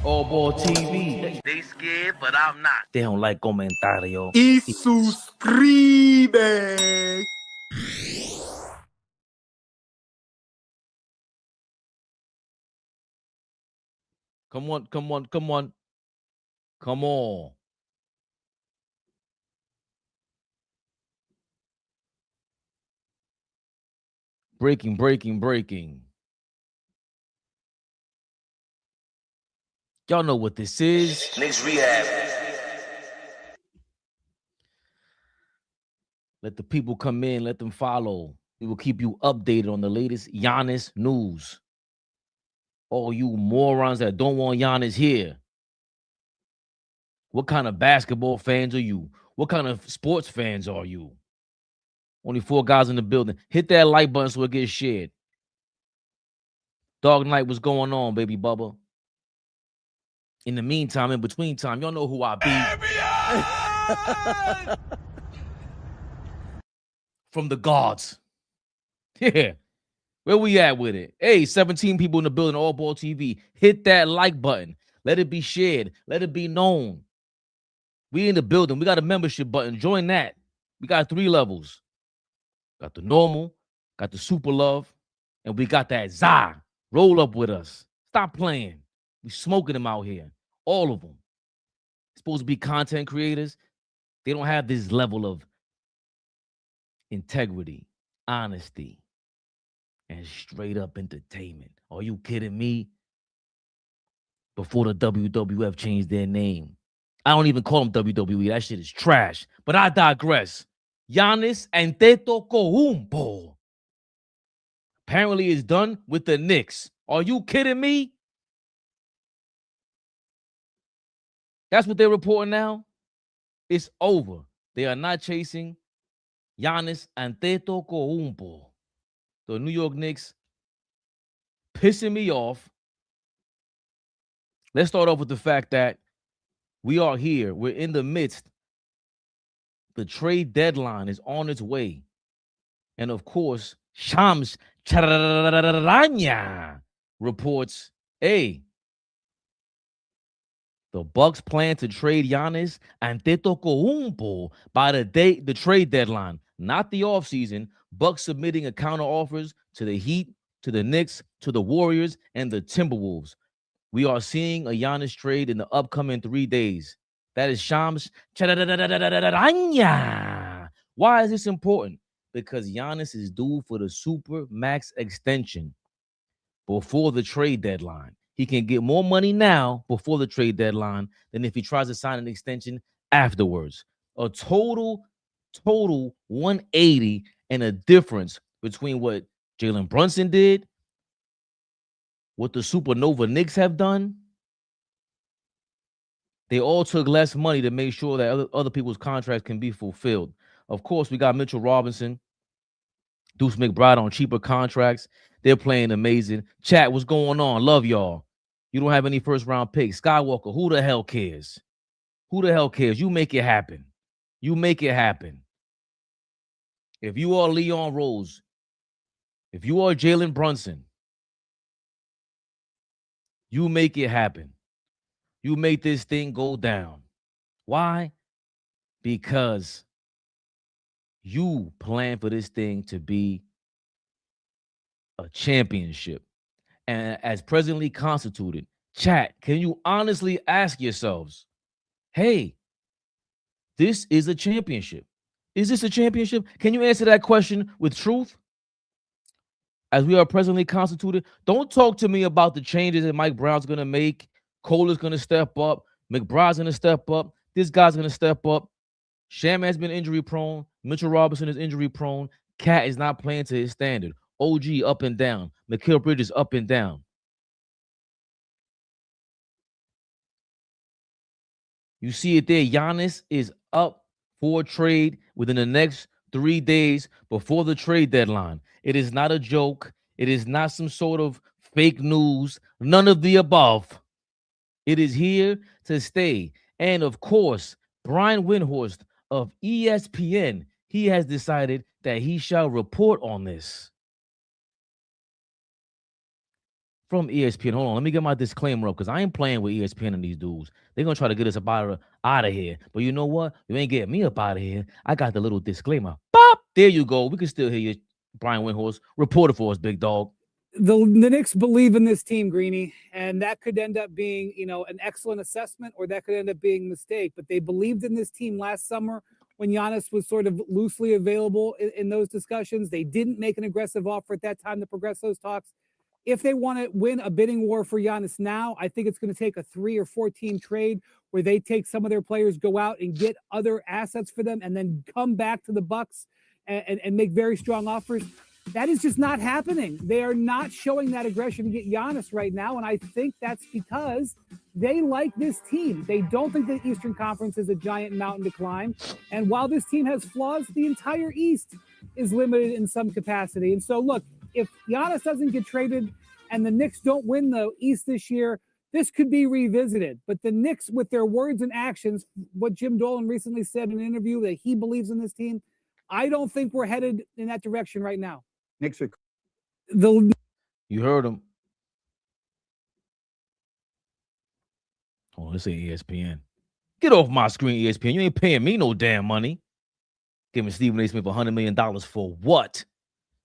AllBall TV. They scared, but I'm not. They don't like comentario. Y suscribe. Come on, come on, come on. Come on. Breaking, breaking, breaking. Y'all know what this is. KNICKS Rehab. Let the people come in. Let them follow. We will keep you updated on the latest Giannis news. All you morons that don't want Giannis here. What kind of basketball fans are you? What kind of sports fans are you? Only 4 guys in the building. Hit that like button so it gets shared. Dog Night, what's going on, baby Bubba? In the meantime, in between time, y'all know who I be. From the gods. Yeah. Where we at with it? Hey, 17 people in the building, AllBall TV. Hit that like button. Let it be shared. Let it be known. We in the building. We got a membership button. Join that. We got 3 levels. Got the normal, got the super love, and we got that Zah. Roll up with us. Stop playing. We smoking them out here. All of them. Supposed to be content creators. They don't have this level of integrity, honesty, and straight up entertainment. Are you kidding me? Before the WWF changed their name. I don't even call them WWE. That shit is trash. But I digress. Giannis Antetokounmpo apparently is done with the Knicks. Are you kidding me? That's what they're reporting now. It's over. They are not chasing Giannis Antetokounmpo. The New York Knicks pissing me off. Let's start off with the fact that we are here. We're in the midst. The trade deadline is on its way. And of course, Shams Charania reports, hey, the Bucks plan to trade Giannis Antetokounmpo by the trade deadline, not the offseason. Bucks submitting a counter offers to the Heat, to the Knicks, to the Warriors, and the Timberwolves. We are seeing a Giannis trade in the upcoming 3 days. That is Shams. Why is this important? Because Giannis is due for the super max extension before the trade deadline. He can get more money now before the trade deadline than if he tries to sign an extension afterwards. A total 180 and a difference between what Jalen Brunson did, what the Supernova Knicks have done. They all took less money to make sure that other people's contracts can be fulfilled. Of course, we got Mitchell Robinson, Deuce McBride on cheaper contracts. They're playing amazing. Chat, what's going on? Love y'all. You don't have any first-round picks. Skywalker, who the hell cares? Who the hell cares? You make it happen. You make it happen. If you are Leon Rose, if you are Jalen Brunson, you make it happen. You make this thing go down. Why? Because you plan for this thing to be a championship. And as presently constituted, chat, can you honestly ask yourselves, hey, this is a championship. Is this a championship? Can you answer that question with truth? As we are presently constituted, don't talk to me about the changes that Mike Brown's going to make. Cole is going to step up. McBride's going to step up. This guy's going to step up. Sham has been injury prone. Mitchell Robinson is injury prone. Cat is not playing to his standard. OG up and down. Mikal Bridges up and down. You see it there. Giannis is up for trade within the next 3 days before the trade deadline. It is not a joke. It is not some sort of fake news. None of the above. It is here to stay. And of course, Brian Windhorst of ESPN, he has decided that he shall report on this. from ESPN. Hold on, let me get my disclaimer up because I ain't playing with ESPN and these dudes. They're gonna try to get us out of here. But you know what? You ain't getting me up out of here. I got the little disclaimer. Pop! There you go. We can still hear you, Brian Windhorst. Reporter for us, big dog. The Knicks believe in this team, Greeny, and that could end up being, an excellent assessment, or that could end up being a mistake. But they believed in this team last summer when Giannis was sort of loosely available in those discussions. They didn't make an aggressive offer at that time to progress those talks. If they want to win a bidding war for Giannis now, I think it's going to take a 3 or 4 team trade where they take some of their players, go out and get other assets for them, and then come back to the Bucks and make very strong offers. That is just not happening. They are not showing that aggression to get Giannis right now, and I think that's because they like this team. They don't think the Eastern Conference is a giant mountain to climb, and while this team has flaws, the entire East is limited in some capacity. And so, look, if Giannis doesn't get traded and the Knicks don't win the East this year, this could be revisited. But the Knicks, with their words and actions, what Jim Dolan recently said in an interview that he believes in this team, I don't think we're headed in that direction right now. Knicks are You heard him. Oh, let's say ESPN. Get off my screen, ESPN. You ain't paying me no damn money. Giving Stephen A. Smith $100 million for what?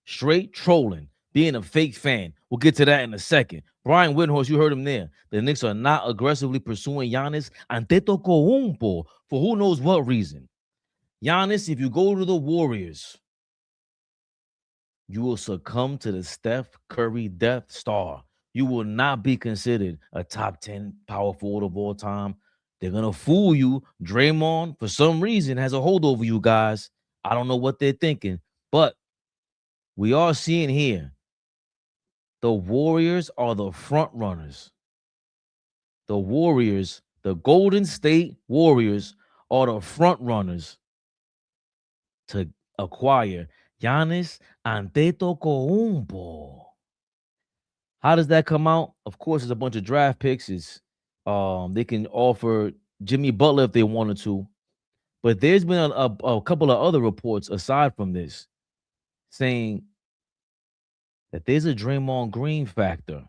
Straight trolling, being a fake fan. We'll get to that in a second. Brian Windhorst, you heard him there. The Knicks are not aggressively pursuing Giannis Antetokounmpo for who knows what reason. Giannis, if you go to the Warriors, you will succumb to the Steph Curry Death Star. You will not be considered a top 10 power forward of all time. They're going to fool you. Draymond, for some reason, has a hold over you guys. I don't know what they're thinking, but we are seeing here the Warriors are the front runners. The Warriors, the Golden State Warriors, are the front runners to acquire Giannis Antetokounmpo. How does that come out? Of course, it's a bunch of draft picks. They can offer Jimmy Butler if they wanted to, but there's been a couple of other reports aside from this saying that there's a Draymond Green factor.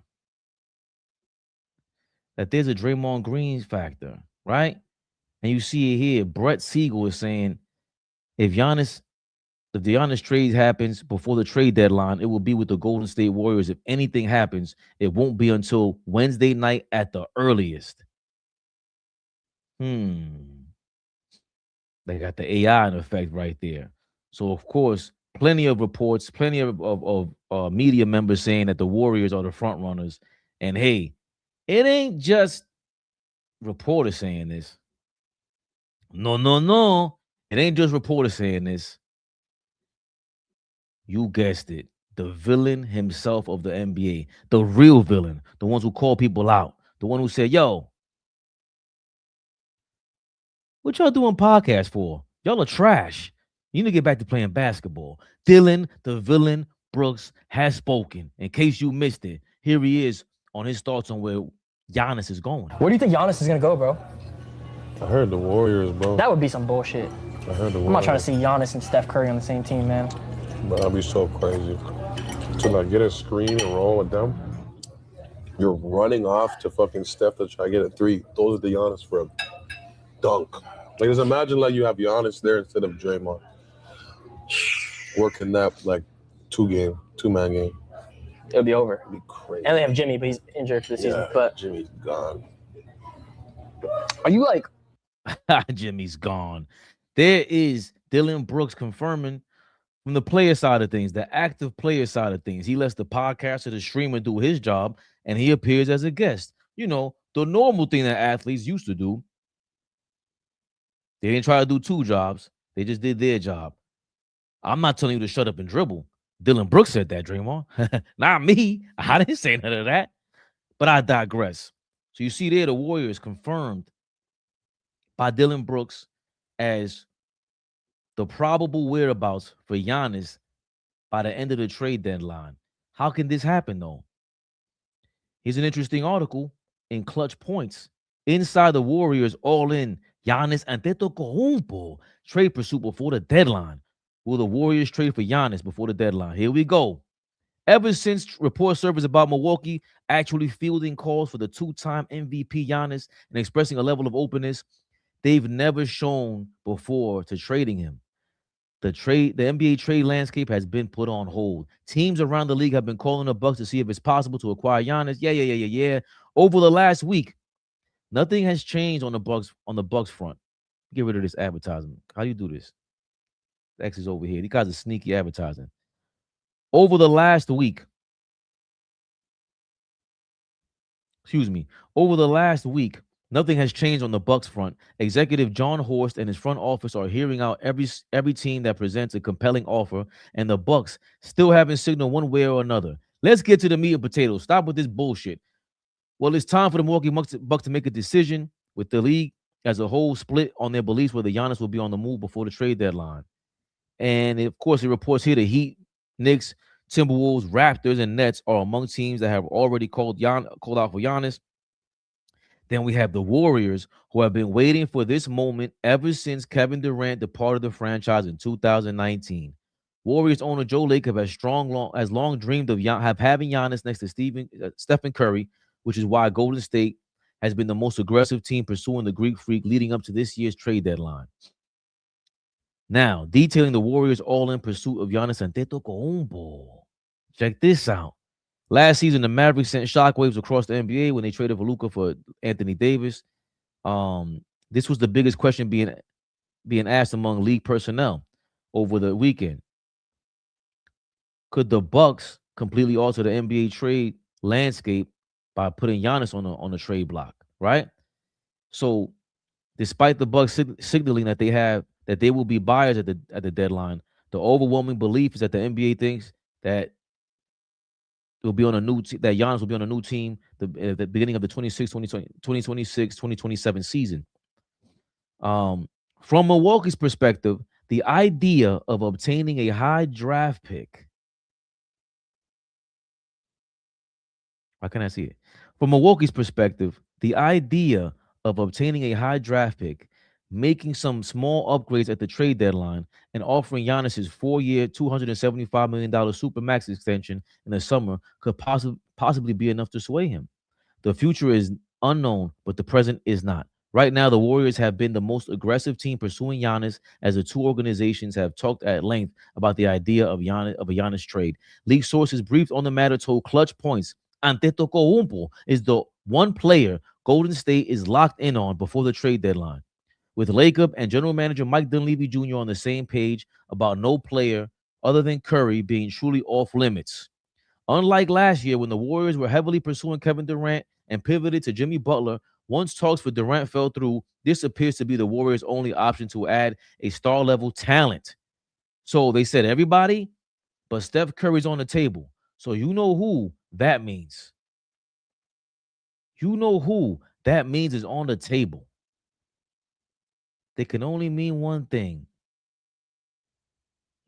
Right? And you see it here. Brett Siegel is saying if the Giannis trade happens before the trade deadline, it will be with the Golden State Warriors. If anything happens, it won't be until Wednesday night at the earliest. They got the AI in effect right there. So, of course, plenty of reports, plenty of media members saying that the Warriors are the front runners. And, hey, it ain't just reporters saying this. No. It ain't just reporters saying this. You guessed it. The villain himself of the NBA. The real villain. The ones who call people out. The one who said, yo, what y'all doing podcasts for? Y'all are trash. You need to get back to playing basketball. Dylan, the villain, Brooks, has spoken. In case you missed it, here he is on his thoughts on where Giannis is going. Where do you think Giannis is going to go, bro? I heard the Warriors, bro. That would be some bullshit. I heard the Warriors. I'm not trying to see Giannis and Steph Curry on the same team, man. But that'd be so crazy. To like get a screen and roll with them, you're running off to fucking Steph to try to get a three. Those are the Giannis for a dunk. Like, just imagine like you have Giannis there instead of Draymond. Working that like two-man game. It'll be over. It'd be crazy. And they have Jimmy, but he's injured for the season. But Jimmy's gone. Are you like Jimmy's gone. There is Dylan Brooks confirming from the player side of things, the active player side of things. He lets the podcaster, the streamer do his job, and he appears as a guest. You know, the normal thing that athletes used to do. They didn't try to do two jobs. They just did their job. I'm not telling you to shut up and dribble. Dylan Brooks said that, Draymond. Not me. I didn't say none of that. But I digress. So you see there, the Warriors confirmed by Dylan Brooks as the probable whereabouts for Giannis by the end of the trade deadline. How can this happen, though? Here's an interesting article in Clutch Points. Inside the Warriors, all in, Giannis Antetokounmpo trade pursuit before the deadline. Will the Warriors trade for Giannis before the deadline? Here we go. Ever since report surfaced about Milwaukee actually fielding calls for the two-time MVP Giannis and expressing a level of openness they've never shown before to trading him. The NBA trade landscape has been put on hold. Teams around the league have been calling the Bucks to see if it's possible to acquire Giannis. Yeah. Over the last week, nothing has changed on the Bucks front. Get rid of this advertisement. How do you do this? The X is over here. These guys are sneaky advertising. Over the last week, nothing has changed on the Bucks front. Executive John Horst and his front office are hearing out every team that presents a compelling offer, and the Bucks still haven't signaled one way or another. Let's get to the meat and potatoes. Stop with this bullshit. Well, it's time for the Milwaukee Bucks to make a decision, with the league as a whole split on their beliefs whether Giannis will be on the move before the trade deadline. And of course, it reports here the Heat, Knicks, Timberwolves, Raptors, and Nets are among teams that have already called out for Giannis. Then we have the Warriors, who have been waiting for this moment ever since Kevin Durant departed the franchise in 2019. Warriors owner Joe Lacob has long dreamed of having Giannis next to Stephen Curry, which is why Golden State has been the most aggressive team pursuing the Greek Freak leading up to this year's trade deadline. Now, detailing the Warriors' all-in pursuit of Giannis Antetokounmpo. Check this out. Last season, the Mavericks sent shockwaves across the NBA when they traded for Luka for Anthony Davis. This was the biggest question being asked among league personnel over the weekend. Could the Bucks completely alter the NBA trade landscape by putting Giannis on the trade block? Right. So, despite the Bucks signaling that they will be buyers at the deadline, the overwhelming belief is that the NBA thinks that will be on a new that Giannis will be on a new team at the beginning of the 2026-2027 season. From Milwaukee's perspective, the idea of obtaining a high draft pick. How can I see it? From Milwaukee's perspective, the idea of obtaining a high draft pick, making some small upgrades at the trade deadline, and offering Giannis his 4-year, $275 million Supermax extension in the summer could possibly be enough to sway him. The future is unknown, but the present is not. Right now, the Warriors have been the most aggressive team pursuing Giannis, as the two organizations have talked at length about the idea of a Giannis trade. League sources briefed on the matter told Clutch Points Antetokounmpo is the one player Golden State is locked in on before the trade deadline, with Lacob and general manager Mike Dunleavy Jr. on the same page about no player other than Curry being truly off limits. Unlike last year when the Warriors were heavily pursuing Kevin Durant and pivoted to Jimmy Butler, once talks for Durant fell through, this appears to be the Warriors' only option to add a star-level talent. So they said everybody, but Steph Curry's on the table. So you know who that means. You know who that means is on the table. They can only mean one thing.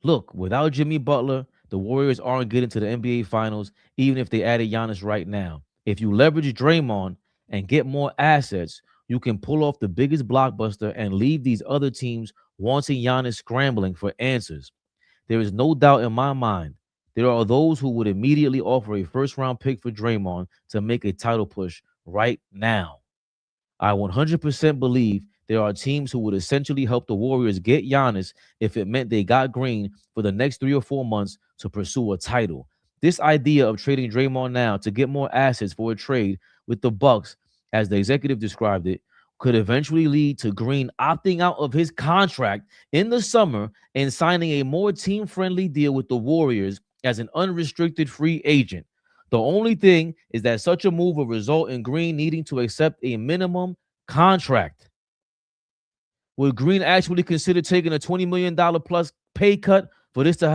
Look, without Jimmy Butler, the Warriors aren't getting to the NBA Finals, even if they added Giannis right now. If you leverage Draymond and get more assets, you can pull off the biggest blockbuster and leave these other teams wanting Giannis scrambling for answers. There is no doubt in my mind there are those who would immediately offer a first-round pick for Draymond to make a title push right now. I 100% believe there are teams who would essentially help the Warriors get Giannis if it meant they got Green for the next 3 or 4 months to pursue a title. This idea of trading Draymond now to get more assets for a trade with the Bucks, as the executive described it, could eventually lead to Green opting out of his contract in the summer and signing a more team-friendly deal with the Warriors as an unrestricted free agent. The only thing is that such a move will result in Green needing to accept a minimum contract. Would Green actually consider taking a $20 million plus pay cut for this to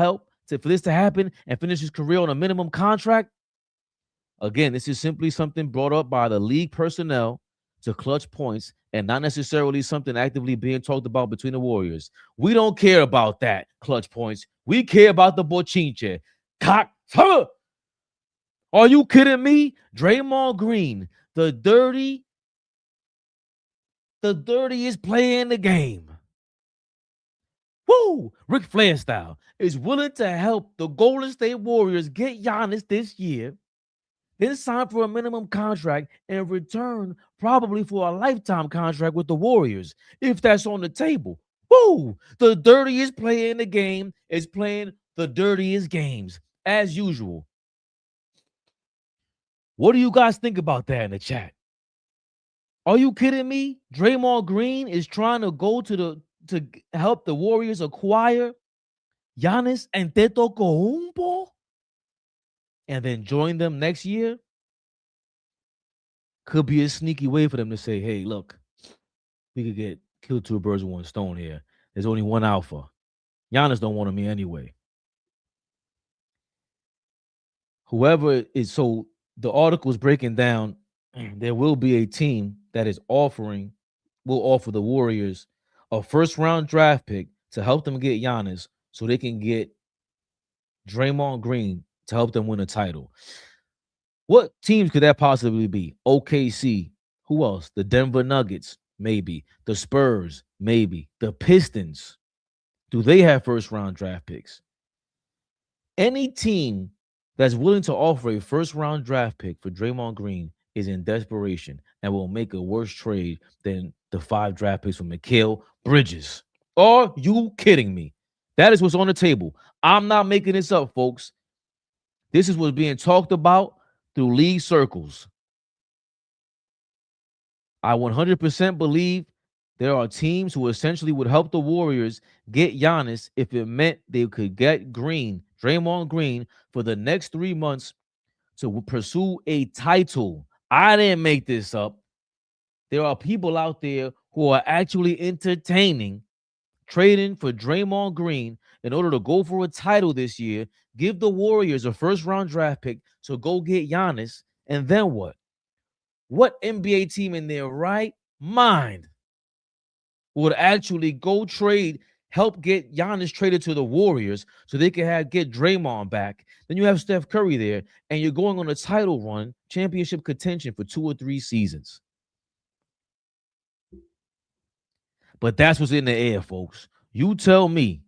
happen and finish his career on a minimum contract? Again, this is simply something brought up by the league personnel to Clutch Points and not necessarily something actively being talked about between the Warriors. We don't care about that, Clutch Points. We care about the bochinche. Cock. Are you kidding me? Draymond Green, the dirtiest player in the game. woo, Ric Flair style, is willing to help the Golden State Warriors get Giannis this year, then sign for a minimum contract and return probably for a lifetime contract with the Warriors, if that's on the table. Woo! The dirtiest player in the game is playing the dirtiest games, as usual. What do you guys think about that in the chat? Are you kidding me? Draymond Green is trying to go to help the Warriors acquire Giannis Antetokounmpo and then join them next year? Could be a sneaky way for them to say, hey, look, we could get killed two birds with one stone here. There's only one alpha. Giannis don't want me anyway. Whoever is, so the article is breaking down, there will be a team that is will offer the Warriors a first-round draft pick to help them get Giannis so they can get Draymond Green to help them win a title. What teams could that possibly be? OKC. Who else? The Denver Nuggets, maybe. The Spurs, maybe. The Pistons. Do they have first-round draft picks? Any team that's willing to offer a first-round draft pick for Draymond Green is in desperation and will make a worse trade than the 5 draft picks from Mikal Bridges. Are you kidding me? That is what's on the table. I'm not making this up, folks. This is what's being talked about through league circles. I 100% believe there are teams who essentially would help the Warriors get Giannis if it meant they could get Draymond Green, for the next 3 months to pursue a title. I didn't make this up. There are people out there who are actually entertaining trading for Draymond Green in order to go for a title this year, give the Warriors a first-round draft pick to go get Giannis, and then what? What NBA team in their right mind would actually go help get Giannis traded to the Warriors so they can get Draymond back? Then you have Steph Curry there, and you're going on a title run, championship contention for 2 or 3 seasons. But that's what's in the air, folks. You tell me.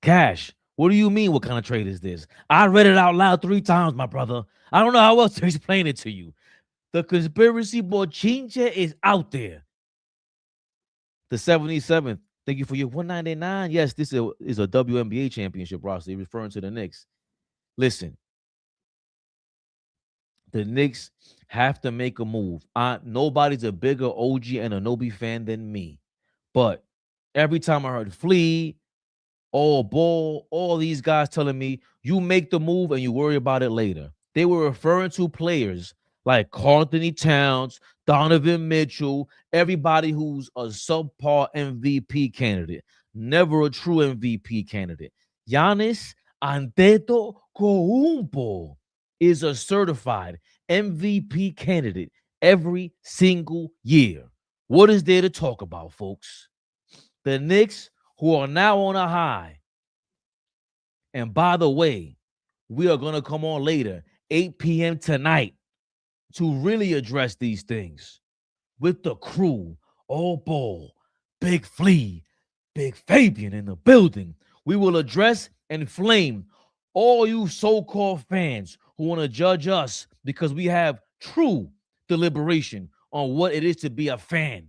Cash, what do you mean? What kind of trade is this? I read it out loud 3 times, my brother. I don't know how else to explain it to you. The conspiracy bochinche is out there. The 77th. Thank you for your 199. Yes, this is a WNBA championship roster, referring to the Knicks. Listen, the Knicks have to make a move. Nobody's a bigger OG and Anobi fan than me. But every time I heard Flea, AllBall, all these guys telling me, you make the move and you worry about it later. They were referring to players like Karl-Anthony Towns, Donovan Mitchell, everybody who's a subpar MVP candidate, never a true MVP candidate. Giannis Antetokounmpo is a certified MVP candidate every single year. What is there to talk about, folks? The Knicks, who are now on a high. And by the way, we are going to come on later, 8 p.m. tonight, to really address these things with the crew, AllBall, Big Flea, Big Fabian in the building. We will address and flame all you so-called fans who want to judge us because we have true deliberation on what it is to be a fan.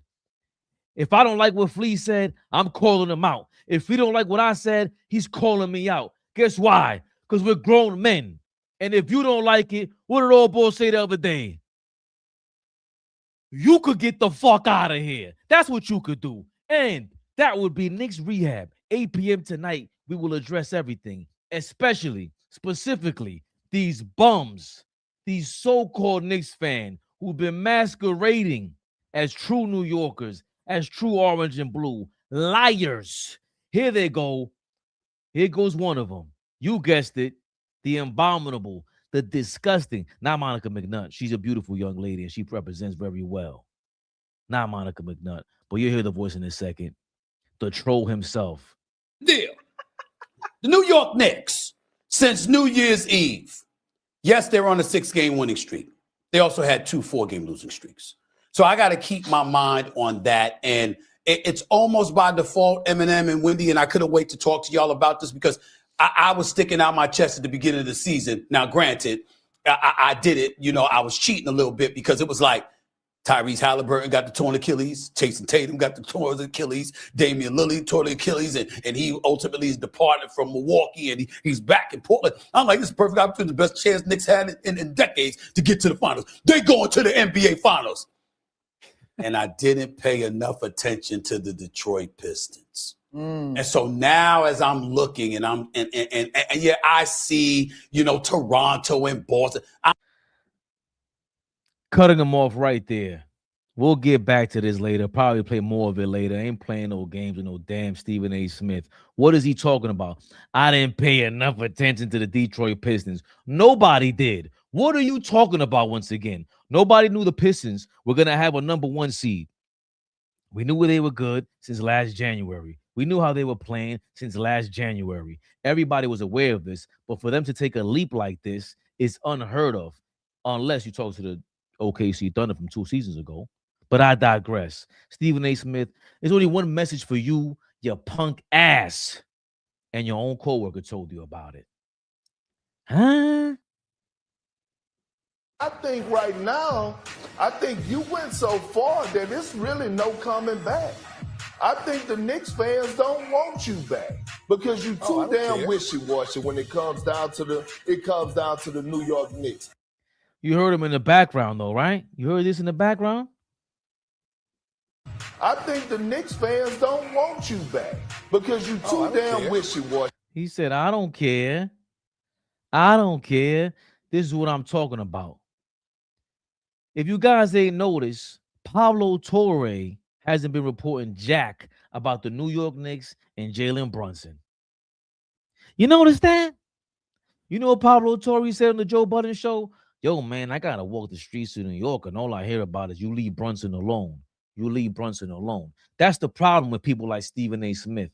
If I don't like what Flea said, I'm calling him out. If he don't like what I said, he's calling me out. Guess why? Because we're grown men. And if you don't like it, what did AllBall say the other day? You could get the fuck out of here. That's what you could do. And that would be KNICKS Rehab. 8 p.m. tonight, we will address everything, specifically, these bums, these so-called Knicks fans who've been masquerading as true New Yorkers, as true orange and blue. Liars. Here they go. Here goes one of them. You guessed it. The abominable, the disgusting, not Monica McNutt. She's a beautiful young lady and she represents very well. Not Monica McNutt, but you'll hear the voice in a second. The troll himself. Deal. The New York Knicks, since New Year's Eve, yes, they're on a 6-game winning streak. They also had 2 4-game losing streaks. So I got to keep my mind on that. And it's almost by default, Eminem and Wendy, and I couldn't wait to talk to y'all about this because I was sticking out my chest at the beginning of the season. Now, granted, I did it. You know, I was cheating a little bit because it was like Tyrese Halliburton got the torn Achilles, Jason Tatum got the torn Achilles, Damian Lillard tore the Achilles, and he ultimately is departed from Milwaukee, and he's back in Portland. I'm like, this is a perfect opportunity, the best chance Knicks had in decades to get to the finals. They going to the NBA Finals. And I didn't pay enough attention to the Detroit Pistons. And so now as I'm looking and yeah, I see, you know, Toronto and Boston. Cutting them off right there. We'll get back to this later. Probably play more of it later. I ain't playing no games with no damn Stephen A. Smith. What is he talking about? I didn't pay enough attention to the Detroit Pistons. Nobody did. What are you talking about once again? Nobody knew the Pistons were going to have a #1 seed. We knew where they were good since last January. We knew how they were playing since last January. Everybody was aware of this, but for them to take a leap like this is unheard of, unless you talk to the OKC Thunder from 2 seasons ago. But I digress. Stephen A. Smith, there's only one message for you, you punk ass, and your own coworker told you about it. Huh? I think right now, I think you went so far that it's really no coming back. I think the Knicks fans don't want you back because you too damn wishy-washy when it comes down to the New York Knicks. You heard him in the background, though, right? You heard this in the background? I think the Knicks fans don't want you back because you too damn wishy-washy. He said, I don't care. I don't care. This is what I'm talking about. If you guys ain't noticed, Pablo Torre hasn't been reporting jack about the New York Knicks and Jalen Brunson. You notice that? You know what Pablo Torre said on the Joe Budden show? Yo, man, I got to walk the streets of New York, and all I hear about is you leave Brunson alone. You leave Brunson alone. That's the problem with people like Stephen A. Smith.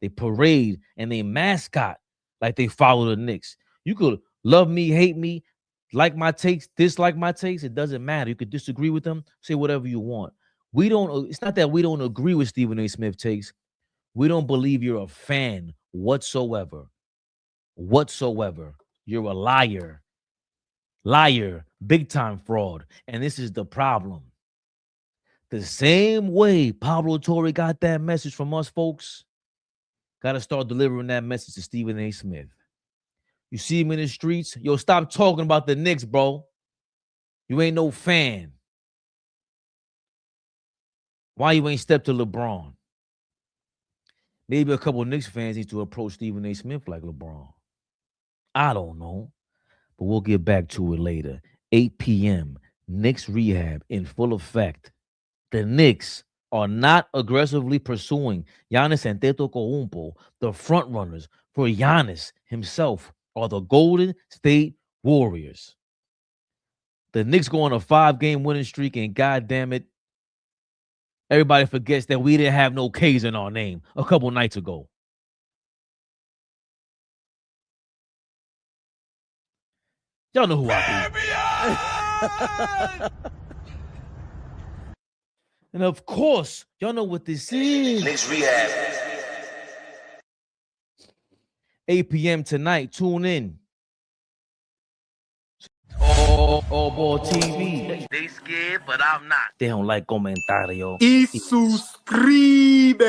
They parade and they mascot like they follow the Knicks. You could love me, hate me, like my takes, dislike my takes. It doesn't matter. You could disagree with them, say whatever you want. It's not that we don't agree with Stephen A. Smith takes. We don't believe you're a fan whatsoever. Whatsoever. You're a liar. Liar. Big time fraud. And this is the problem. The same way Pablo Torre got that message from us folks, got to start delivering that message to Stephen A. Smith. You see him in the streets, yo, stop talking about the Knicks, bro. You ain't no fan. Why you ain't stepped to LeBron? Maybe a couple of Knicks fans need to approach Stephen A. Smith like LeBron. I don't know. But we'll get back to it later. 8 p.m., Knicks rehab in full effect. The Knicks are not aggressively pursuing Giannis Antetokounmpo, the frontrunners for Giannis himself, are the Golden State Warriors. The Knicks go on a 5-game winning streak, and goddamn it, everybody forgets that we didn't have no K's in our name a couple nights ago. Y'all know who I am. And of course, y'all know what this is. Knicks Rehab. 8 p.m. tonight. Tune in. AllBall TV. They scared, but I'm not. They don't like comentario. Y suscribe.